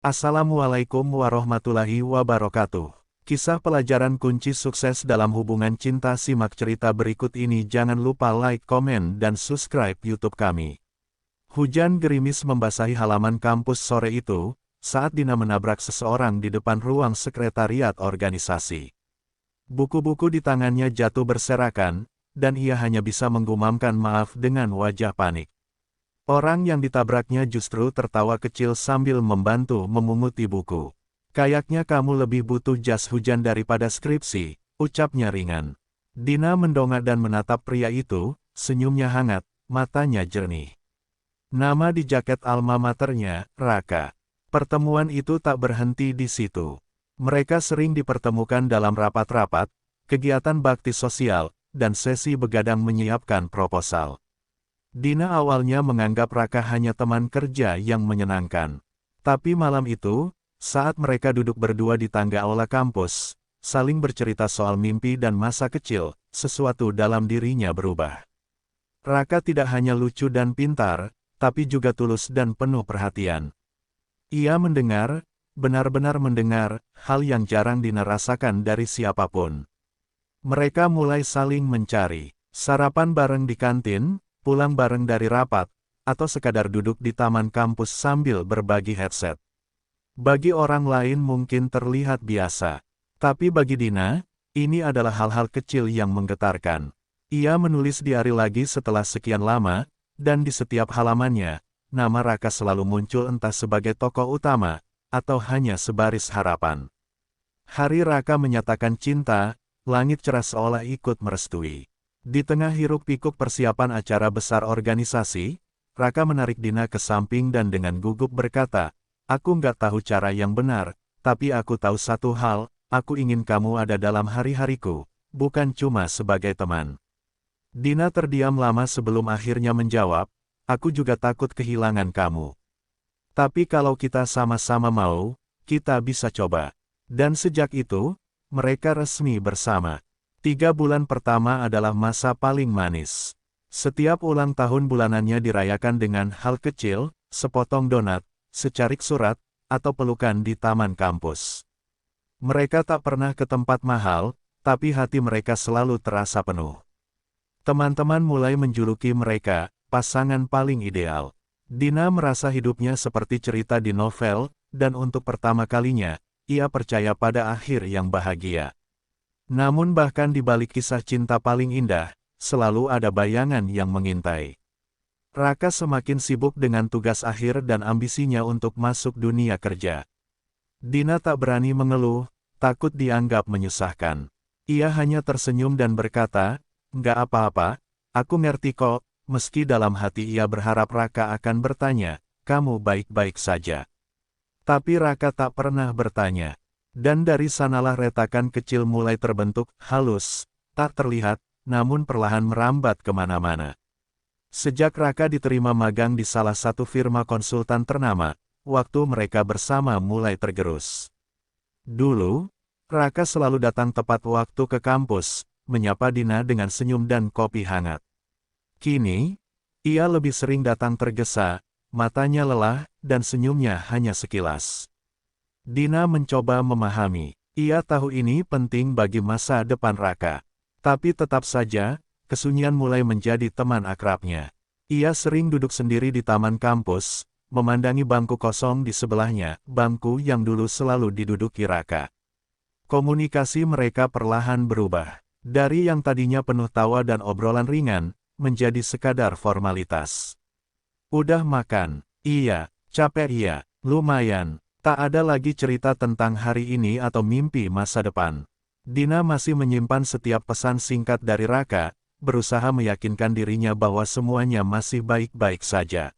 Assalamualaikum warahmatullahi wabarakatuh. Kisah pelajaran kunci sukses dalam hubungan cinta. Simak cerita berikut ini. Jangan lupa like, komen, dan subscribe YouTube kami. Hujan gerimis membasahi halaman kampus sore itu, saat Dina menabrak seseorang di depan ruang sekretariat organisasi. Buku-buku di tangannya jatuh berserakan, dan ia hanya bisa menggumamkan maaf dengan wajah panik. Orang yang ditabraknya justru tertawa kecil sambil membantu memunguti buku. Kayaknya kamu lebih butuh jas hujan daripada skripsi, ucapnya ringan. Dina mendongak dan menatap pria itu, senyumnya hangat, matanya jernih. Nama di jaket alma maternya, Raka. Pertemuan itu tak berhenti di situ. Mereka sering dipertemukan dalam rapat-rapat, kegiatan bakti sosial, dan sesi begadang menyiapkan proposal. Dina awalnya menganggap Raka hanya teman kerja yang menyenangkan. Tapi malam itu, saat mereka duduk berdua di tangga aula kampus, saling bercerita soal mimpi dan masa kecil, sesuatu dalam dirinya berubah. Raka tidak hanya lucu dan pintar, tapi juga tulus dan penuh perhatian. Ia mendengar, benar-benar mendengar, hal yang jarang Dina rasakan dari siapapun. Mereka mulai saling mencari, sarapan bareng di kantin, pulang bareng dari rapat, atau sekadar duduk di taman kampus sambil berbagi headset. Bagi orang lain mungkin terlihat biasa. Tapi bagi Dina, ini adalah hal-hal kecil yang menggetarkan. Ia menulis diari lagi setelah sekian lama, dan di setiap halamannya, nama Raka selalu muncul entah sebagai tokoh utama, atau hanya sebaris harapan. Hari Raka menyatakan cinta, langit cerah seolah ikut merestui. Di tengah hiruk-pikuk persiapan acara besar organisasi, Raka menarik Dina ke samping dan dengan gugup berkata, "Aku nggak tahu cara yang benar, tapi aku tahu satu hal, aku ingin kamu ada dalam hari-hariku, bukan cuma sebagai teman." Dina terdiam lama sebelum akhirnya menjawab, "Aku juga takut kehilangan kamu. Tapi kalau kita sama-sama mau, kita bisa coba." Dan sejak itu, mereka resmi bersama. 3 bulan pertama adalah masa paling manis. Setiap ulang tahun bulanannya dirayakan dengan hal kecil, sepotong donat, secarik surat, atau pelukan di taman kampus. Mereka tak pernah ke tempat mahal, tapi hati mereka selalu terasa penuh. Teman-teman mulai menjuluki mereka, pasangan paling ideal. Dina merasa hidupnya seperti cerita di novel, dan untuk pertama kalinya, ia percaya pada akhir yang bahagia. Namun bahkan di balik kisah cinta paling indah, selalu ada bayangan yang mengintai. Raka semakin sibuk dengan tugas akhir dan ambisinya untuk masuk dunia kerja. Dina tak berani mengeluh, takut dianggap menyusahkan. Ia hanya tersenyum dan berkata, "Nggak apa-apa, aku ngerti kok," meski dalam hati ia berharap Raka akan bertanya, "Kamu baik-baik saja?" Tapi Raka tak pernah bertanya. Dan dari sanalah retakan kecil mulai terbentuk, halus, tak terlihat, namun perlahan merambat kemana-mana. Sejak Raka diterima magang di salah satu firma konsultan ternama, waktu mereka bersama mulai tergerus. Dulu, Raka selalu datang tepat waktu ke kampus, menyapa Dina dengan senyum dan kopi hangat. Kini, ia lebih sering datang tergesa, matanya lelah, dan senyumnya hanya sekilas. Dina mencoba memahami. Ia tahu ini penting bagi masa depan Raka. Tapi tetap saja, kesunyian mulai menjadi teman akrabnya. Ia sering duduk sendiri di taman kampus, memandangi bangku kosong di sebelahnya, bangku yang dulu selalu diduduki Raka. Komunikasi mereka perlahan berubah. Dari yang tadinya penuh tawa dan obrolan ringan, menjadi sekadar formalitas. "Udah makan?" "Iya." "Capek?" "Iya." "Lumayan." Tak ada lagi cerita tentang hari ini atau mimpi masa depan. Dina masih menyimpan setiap pesan singkat dari Raka, berusaha meyakinkan dirinya bahwa semuanya masih baik-baik saja.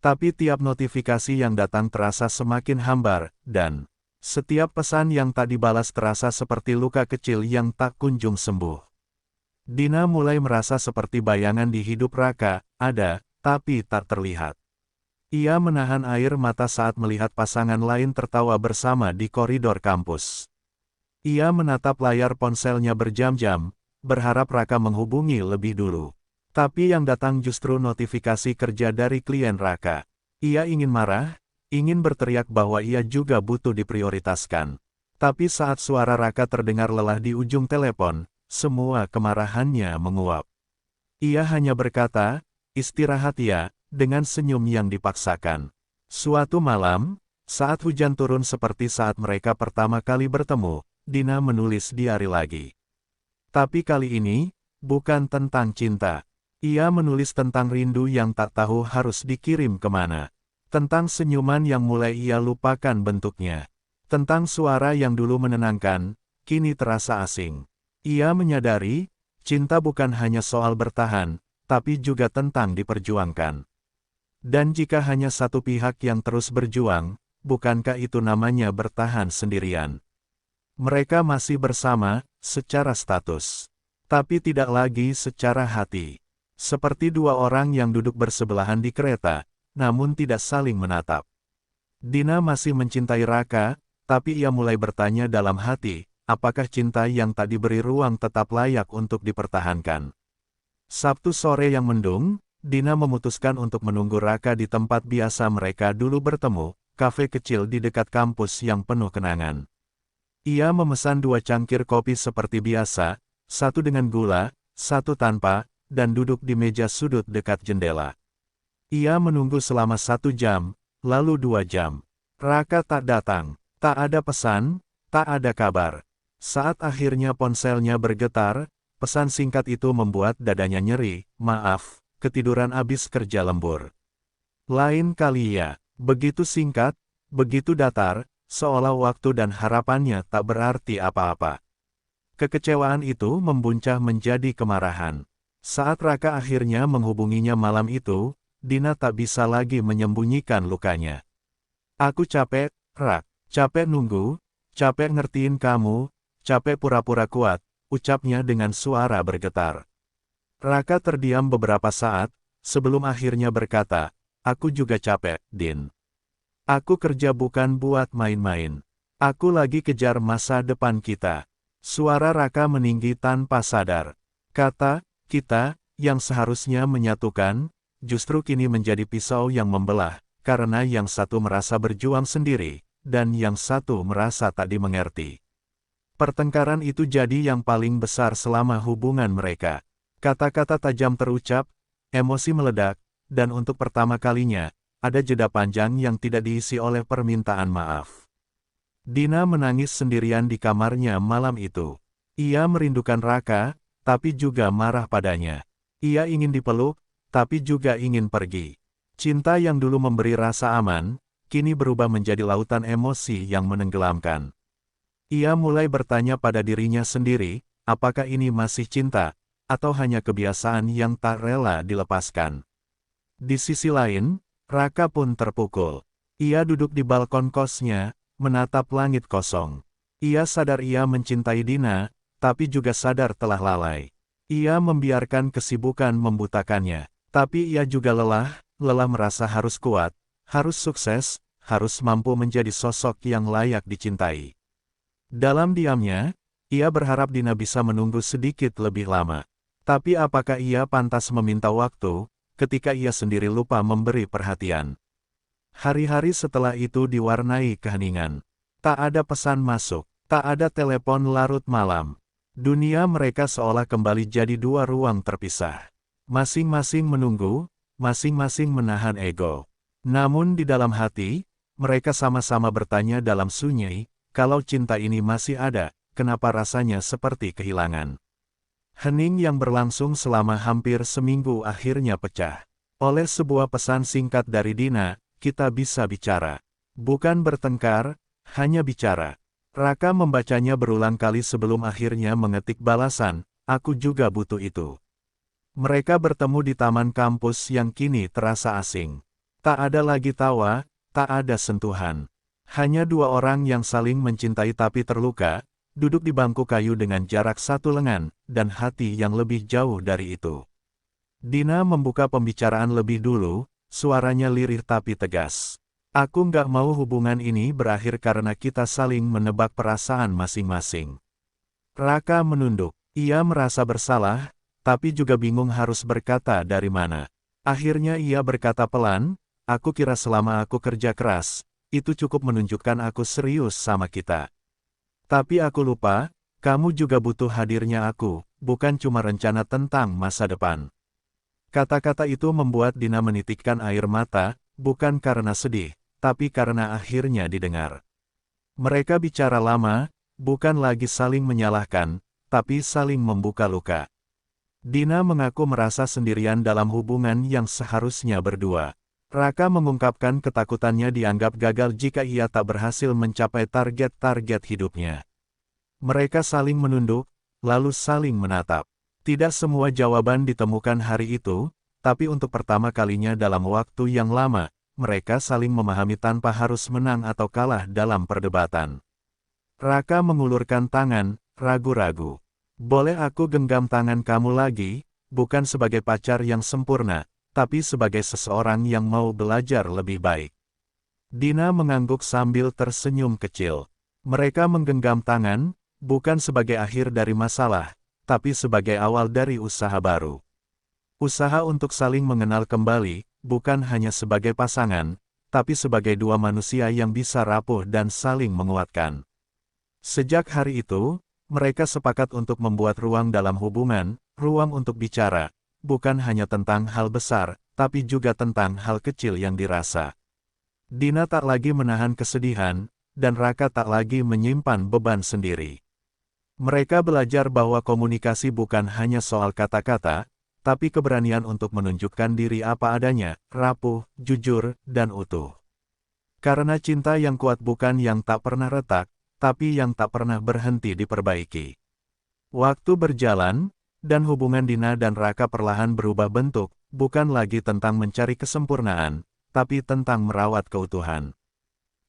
Tapi tiap notifikasi yang datang terasa semakin hambar, dan setiap pesan yang tak dibalas terasa seperti luka kecil yang tak kunjung sembuh. Dina mulai merasa seperti bayangan di hidup Raka, ada, tapi tak terlihat. Ia menahan air mata saat melihat pasangan lain tertawa bersama di koridor kampus. Ia menatap layar ponselnya berjam-jam, berharap Raka menghubungi lebih dulu. Tapi yang datang justru notifikasi kerja dari klien Raka. Ia ingin marah, ingin berteriak bahwa ia juga butuh diprioritaskan. Tapi saat suara Raka terdengar lelah di ujung telepon, semua kemarahannya menguap. Ia hanya berkata, "Istirahat ya," dengan senyum yang dipaksakan. Suatu malam, saat hujan turun seperti saat mereka pertama kali bertemu, Dina menulis diari lagi. Tapi kali ini, bukan tentang cinta. Ia menulis tentang rindu yang tak tahu harus dikirim kemana. Tentang senyuman yang mulai ia lupakan bentuknya. Tentang suara yang dulu menenangkan, kini terasa asing. Ia menyadari, cinta bukan hanya soal bertahan, tapi juga tentang diperjuangkan. Dan jika hanya satu pihak yang terus berjuang, bukankah itu namanya bertahan sendirian? Mereka masih bersama, secara status. Tapi tidak lagi secara hati. Seperti dua orang yang duduk bersebelahan di kereta, namun tidak saling menatap. Dina masih mencintai Raka, tapi ia mulai bertanya dalam hati, apakah cinta yang tak diberi ruang tetap layak untuk dipertahankan. Sabtu sore yang mendung, Dina memutuskan untuk menunggu Raka di tempat biasa mereka dulu bertemu, kafe kecil di dekat kampus yang penuh kenangan. Ia memesan 2 cangkir kopi seperti biasa, satu dengan gula, satu tanpa, dan duduk di meja sudut dekat jendela. Ia menunggu selama 1 jam, lalu 2 jam. Raka tak datang, tak ada pesan, tak ada kabar. Saat akhirnya ponselnya bergetar, pesan singkat itu membuat dadanya nyeri, "Maaf, ketiduran abis kerja lembur." Lain kali ya, begitu singkat, begitu datar, seolah waktu dan harapannya tak berarti apa-apa. Kekecewaan itu membuncah menjadi kemarahan. Saat Raka akhirnya menghubunginya malam itu, Dina tak bisa lagi menyembunyikan lukanya. "Aku capek, Rak. Capek nunggu, capek ngertiin kamu, capek pura-pura kuat," ucapnya dengan suara bergetar. Raka terdiam beberapa saat, sebelum akhirnya berkata, "Aku juga capek, Din. Aku kerja bukan buat main-main. Aku lagi kejar masa depan kita." Suara Raka meninggi tanpa sadar. Kata, "kita," yang seharusnya menyatukan, justru kini menjadi pisau yang membelah, karena yang satu merasa berjuang sendiri, dan yang satu merasa tak dimengerti. Pertengkaran itu jadi yang paling besar selama hubungan mereka. Kata-kata tajam terucap, emosi meledak, dan untuk pertama kalinya, ada jeda panjang yang tidak diisi oleh permintaan maaf. Dina menangis sendirian di kamarnya malam itu. Ia merindukan Raka, tapi juga marah padanya. Ia ingin dipeluk, tapi juga ingin pergi. Cinta yang dulu memberi rasa aman, kini berubah menjadi lautan emosi yang menenggelamkan. Ia mulai bertanya pada dirinya sendiri, apakah ini masih cinta, atau hanya kebiasaan yang tak rela dilepaskan. Di sisi lain, Raka pun terpukul. Ia duduk di balkon kosnya, menatap langit kosong. Ia sadar ia mencintai Dina, tapi juga sadar telah lalai. Ia membiarkan kesibukan membutakannya. Tapi ia juga lelah merasa harus kuat, harus sukses, harus mampu menjadi sosok yang layak dicintai. Dalam diamnya, ia berharap Dina bisa menunggu sedikit lebih lama. Tapi apakah ia pantas meminta waktu, ketika ia sendiri lupa memberi perhatian? Hari-hari setelah itu diwarnai keheningan. Tak ada pesan masuk, tak ada telepon larut malam. Dunia mereka seolah kembali jadi 2 ruang terpisah. Masing-masing menunggu, masing-masing menahan ego. Namun di dalam hati, mereka sama-sama bertanya dalam sunyi, kalau cinta ini masih ada, kenapa rasanya seperti kehilangan? Hening yang berlangsung selama hampir seminggu akhirnya pecah. Oleh sebuah pesan singkat dari Dina, "Kita bisa bicara. Bukan bertengkar, hanya bicara." Raka membacanya berulang kali sebelum akhirnya mengetik balasan, "Aku juga butuh itu." Mereka bertemu di taman kampus yang kini terasa asing. Tak ada lagi tawa, tak ada sentuhan. Hanya 2 orang yang saling mencintai tapi terluka, duduk di bangku kayu dengan jarak 1 lengan, dan hati yang lebih jauh dari itu. Dina membuka pembicaraan lebih dulu, suaranya lirih tapi tegas. "Aku nggak mau hubungan ini berakhir karena kita saling menebak perasaan masing-masing." Raka menunduk. Ia merasa bersalah, tapi juga bingung harus berkata dari mana. Akhirnya ia berkata pelan, aku kira selama aku kerja keras, itu cukup menunjukkan aku serius sama kita. Tapi aku lupa, kamu juga butuh hadirnya aku, bukan cuma rencana tentang masa depan. Kata-kata itu membuat Dina menitikkan air mata, bukan karena sedih, tapi karena akhirnya didengar. Mereka bicara lama, bukan lagi saling menyalahkan, tapi saling membuka luka. Dina mengaku merasa sendirian dalam hubungan yang seharusnya berdua. Raka mengungkapkan ketakutannya dianggap gagal jika ia tak berhasil mencapai target-target hidupnya. Mereka saling menunduk, lalu saling menatap. Tidak semua jawaban ditemukan hari itu, tapi untuk pertama kalinya dalam waktu yang lama, mereka saling memahami tanpa harus menang atau kalah dalam perdebatan. Raka mengulurkan tangan, ragu-ragu. Boleh aku genggam tangan kamu lagi, bukan sebagai pacar yang sempurna, tapi sebagai seseorang yang mau belajar lebih baik. Dina mengangguk sambil tersenyum kecil. Mereka menggenggam tangan, bukan sebagai akhir dari masalah, tapi sebagai awal dari usaha baru. Usaha untuk saling mengenal kembali, bukan hanya sebagai pasangan, tapi sebagai dua manusia yang bisa rapuh dan saling menguatkan. Sejak hari itu, mereka sepakat untuk membuat ruang dalam hubungan, ruang untuk bicara, bukan hanya tentang hal besar, tapi juga tentang hal kecil yang dirasa. Dina tak lagi menahan kesedihan, dan Raka tak lagi menyimpan beban sendiri. Mereka belajar bahwa komunikasi bukan hanya soal kata-kata, tapi keberanian untuk menunjukkan diri apa adanya, rapuh, jujur, dan utuh. Karena cinta yang kuat bukan yang tak pernah retak, tapi yang tak pernah berhenti diperbaiki. Waktu berjalan, dan hubungan Dina dan Raka perlahan berubah bentuk, bukan lagi tentang mencari kesempurnaan, tapi tentang merawat keutuhan.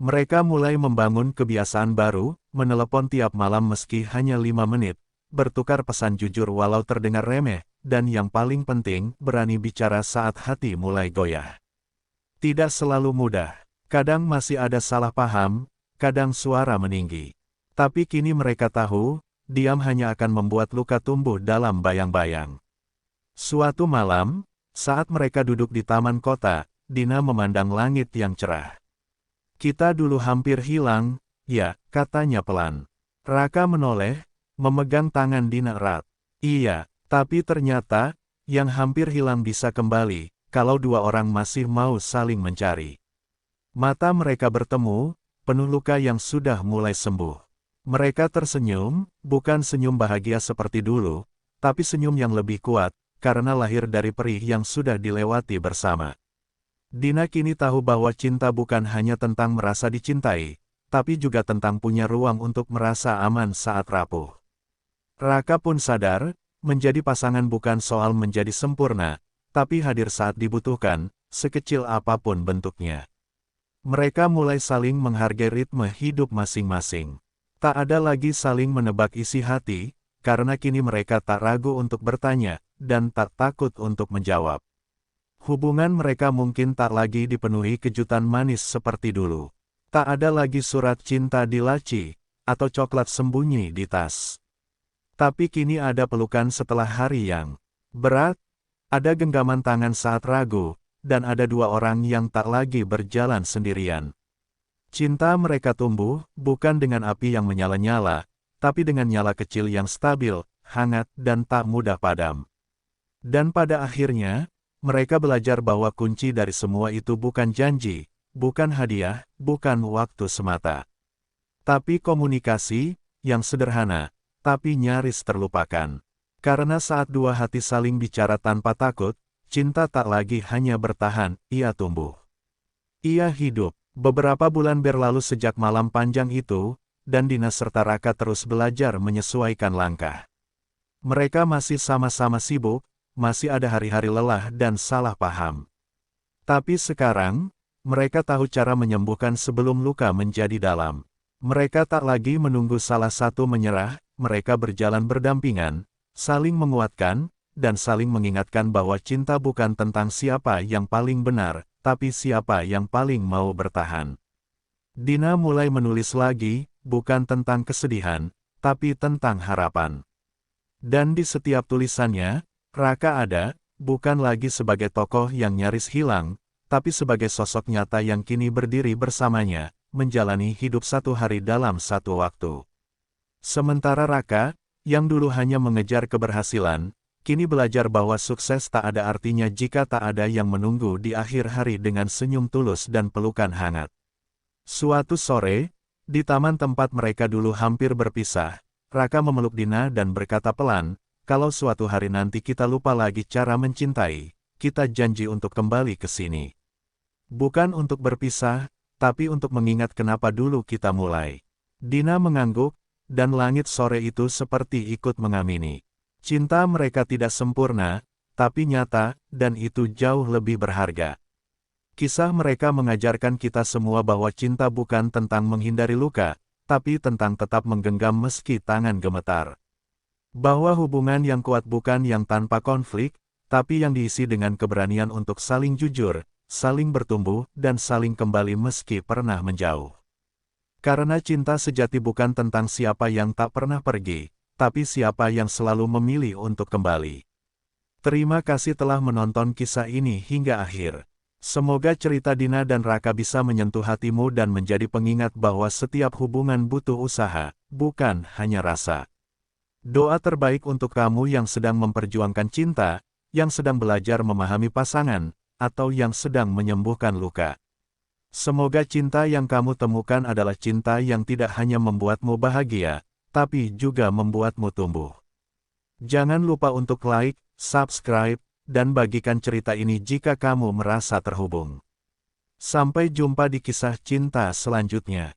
Mereka mulai membangun kebiasaan baru, menelepon tiap malam meski hanya 5 menit, bertukar pesan jujur walau terdengar remeh, dan yang paling penting, berani bicara saat hati mulai goyah. Tidak selalu mudah, kadang masih ada salah paham, kadang suara meninggi. Tapi kini mereka tahu, diam hanya akan membuat luka tumbuh dalam bayang-bayang. Suatu malam, saat mereka duduk di taman kota, Dina memandang langit yang cerah. Kita dulu hampir hilang, ya, katanya pelan. Raka menoleh, memegang tangan Dina erat. Iya, tapi ternyata, yang hampir hilang bisa kembali, kalau dua orang masih mau saling mencari. Mata mereka bertemu, penuh luka yang sudah mulai sembuh. Mereka tersenyum, bukan senyum bahagia seperti dulu, tapi senyum yang lebih kuat, karena lahir dari perih yang sudah dilewati bersama. Dina kini tahu bahwa cinta bukan hanya tentang merasa dicintai, tapi juga tentang punya ruang untuk merasa aman saat rapuh. Raka pun sadar, menjadi pasangan bukan soal menjadi sempurna, tapi hadir saat dibutuhkan, sekecil apapun bentuknya. Mereka mulai saling menghargai ritme hidup masing-masing. Tak ada lagi saling menebak isi hati, karena kini mereka tak ragu untuk bertanya, dan tak takut untuk menjawab. Hubungan mereka mungkin tak lagi dipenuhi kejutan manis seperti dulu. Tak ada lagi surat cinta di laci, atau coklat sembunyi di tas. Tapi kini ada pelukan setelah hari yang berat, ada genggaman tangan saat ragu, dan ada dua orang yang tak lagi berjalan sendirian. Cinta mereka tumbuh, bukan dengan api yang menyala-nyala, tapi dengan nyala kecil yang stabil, hangat, dan tak mudah padam. Dan pada akhirnya, mereka belajar bahwa kunci dari semua itu bukan janji, bukan hadiah, bukan waktu semata. Tapi komunikasi, yang sederhana, tapi nyaris terlupakan. Karena saat dua hati saling bicara tanpa takut, cinta tak lagi hanya bertahan, ia tumbuh. Ia hidup. Beberapa bulan berlalu sejak malam panjang itu, dan Dina serta Raka terus belajar menyesuaikan langkah. Mereka masih sama-sama sibuk, masih ada hari-hari lelah dan salah paham. Tapi sekarang, mereka tahu cara menyembuhkan sebelum luka menjadi dalam. Mereka tak lagi menunggu salah satu menyerah, mereka berjalan berdampingan, saling menguatkan, dan saling mengingatkan bahwa cinta bukan tentang siapa yang paling benar, tapi siapa yang paling mau bertahan. Dina mulai menulis lagi, bukan tentang kesedihan, tapi tentang harapan. Dan di setiap tulisannya, Raka ada, bukan lagi sebagai tokoh yang nyaris hilang, tapi sebagai sosok nyata yang kini berdiri bersamanya, menjalani hidup satu hari dalam satu waktu. Sementara Raka, yang dulu hanya mengejar keberhasilan, kini belajar bahwa sukses tak ada artinya jika tak ada yang menunggu di akhir hari dengan senyum tulus dan pelukan hangat. Suatu sore, di taman tempat mereka dulu hampir berpisah, Raka memeluk Dina dan berkata pelan, "Kalau suatu hari nanti kita lupa lagi cara mencintai, kita janji untuk kembali ke sini. Bukan untuk berpisah, tapi untuk mengingat kenapa dulu kita mulai." Dina mengangguk, dan langit sore itu seperti ikut mengamini. Cinta mereka tidak sempurna, tapi nyata, dan itu jauh lebih berharga. Kisah mereka mengajarkan kita semua bahwa cinta bukan tentang menghindari luka, tapi tentang tetap menggenggam meski tangan gemetar. Bahwa hubungan yang kuat bukan yang tanpa konflik, tapi yang diisi dengan keberanian untuk saling jujur, saling bertumbuh, dan saling kembali meski pernah menjauh. Karena cinta sejati bukan tentang siapa yang tak pernah pergi, tapi siapa yang selalu memilih untuk kembali. Terima kasih telah menonton kisah ini hingga akhir. Semoga cerita Dina dan Raka bisa menyentuh hatimu dan menjadi pengingat bahwa setiap hubungan butuh usaha, bukan hanya rasa. Doa terbaik untuk kamu yang sedang memperjuangkan cinta, yang sedang belajar memahami pasangan, atau yang sedang menyembuhkan luka. Semoga cinta yang kamu temukan adalah cinta yang tidak hanya membuatmu bahagia, tapi juga membuatmu tumbuh. Jangan lupa untuk like, subscribe, dan bagikan cerita ini jika kamu merasa terhubung. Sampai jumpa di kisah cinta selanjutnya.